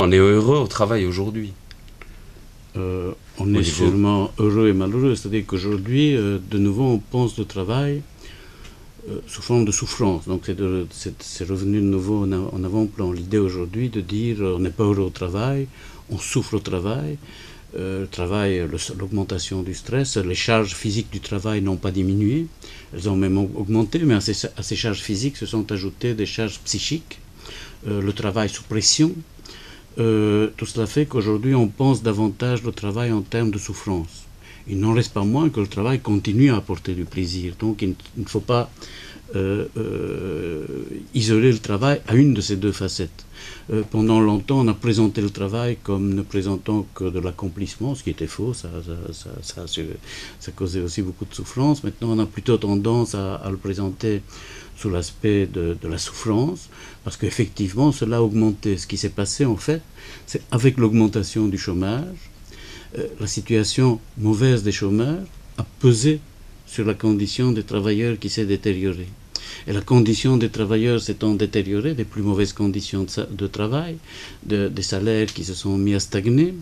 On est heureux au travail aujourd'hui. On est sûrement heureux et malheureux, c'est-à-dire qu'aujourd'hui, de nouveau, on pense le travail sous forme de souffrance. Donc c'est revenu de nouveau en avant-plan. L'idée aujourd'hui de dire on n'est pas heureux au travail, on souffre au travail. Le travail, l'augmentation du stress, les charges physiques du travail n'ont pas diminué, elles ont même augmenté, mais à ces charges physiques se sont ajoutées des charges psychiques, le travail sous pression. Tout cela fait qu'aujourd'hui on pense davantage le travail en termes de souffrance. Il n'en reste pas moins que le travail continue à apporter du plaisir, donc il ne faut pas isoler le travail à une de ces deux facettes. Pendant longtemps, on a présenté le travail comme ne présentant que de l'accomplissement, ce qui était faux, ça causait aussi beaucoup de souffrance. Maintenant, on a plutôt tendance à le présenter sous l'aspect de la souffrance, parce qu'effectivement, cela a augmenté. Ce qui s'est passé, en fait, c'est avec l'augmentation du chômage, la situation mauvaise des chômeurs a pesé sur la condition des travailleurs qui s'est détériorée. Et la condition des travailleurs s'étant détériorée, des plus mauvaises conditions de travail, des salaires qui se sont mis à stagner,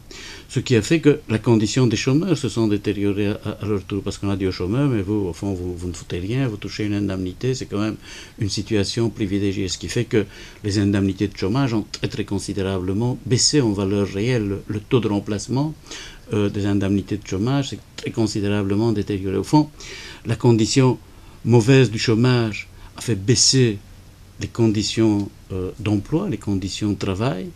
ce qui a fait que la condition des chômeurs se sont détériorées à leur tour. Parce qu'on a dit aux chômeurs, mais vous, au fond, vous ne foutez rien, vous touchez une indemnité, c'est quand même une situation privilégiée. Ce qui fait que les indemnités de chômage ont très considérablement baissé en valeur réelle. Le taux de remplacement des indemnités de chômage s'est très considérablement détérioré. Au fond, la condition mauvaise du chômage a fait baisser les conditions d'emploi, les conditions de travail,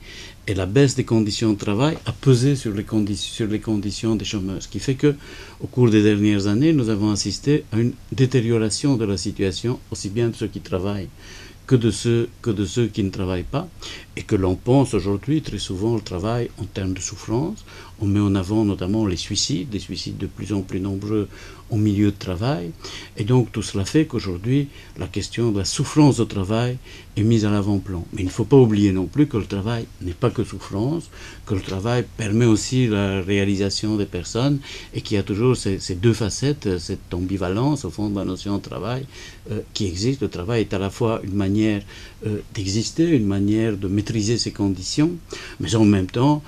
et la baisse des conditions de travail a pesé sur les conditions des chômeurs. Ce qui fait que, au cours des dernières années, nous avons assisté à une détérioration de la situation, aussi bien de ceux qui travaillent que de ceux qui ne travaillent pas, et que l'on pense aujourd'hui très souvent le travail en termes de souffrance. On met en avant notamment les suicides de plus en plus nombreux au milieu de travail, et donc tout cela fait qu'aujourd'hui la question de la souffrance au travail est mise à l'avant-plan. Mais il ne faut pas oublier non plus que le travail n'est pas que souffrance, que le travail permet aussi la réalisation des personnes, et qu'il y a toujours ces deux facettes, cette ambivalence au fond de la notion de travail qui existe. Le travail est à la fois une manière d'exister, une manière de maîtriser ses conditions, mais en même temps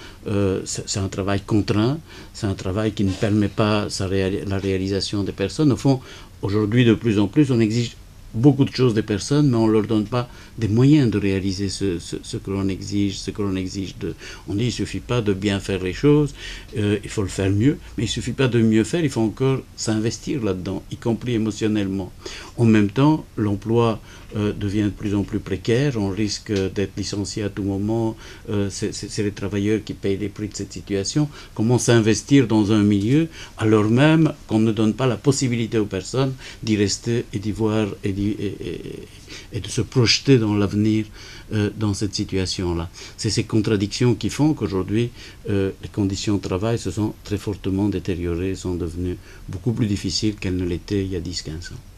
c'est un travail contraint, c'est un travail qui ne permet pas la réalisation des personnes. Au fond, aujourd'hui de plus en plus on exige beaucoup de choses des personnes, mais on ne leur donne pas des moyens de réaliser ce que l'on exige d'eux. On dit qu'il ne suffit pas de bien faire les choses, il faut le faire mieux, mais il ne suffit pas de mieux faire, il faut encore s'investir là-dedans, y compris émotionnellement. En même temps, l'emploi devient de plus en plus précaire, on risque d'être licencié à tout moment, c'est les travailleurs qui payent les prix de cette situation. Comment s'investir dans un milieu alors même qu'on ne donne pas la possibilité aux personnes d'y rester et d'y voir et de se projeter dans l'avenir dans cette situation-là. C'est ces contradictions qui font qu'aujourd'hui les conditions de travail se sont très fortement détériorées, sont devenues beaucoup plus difficiles qu'elles ne l'étaient il y a 10-15 ans.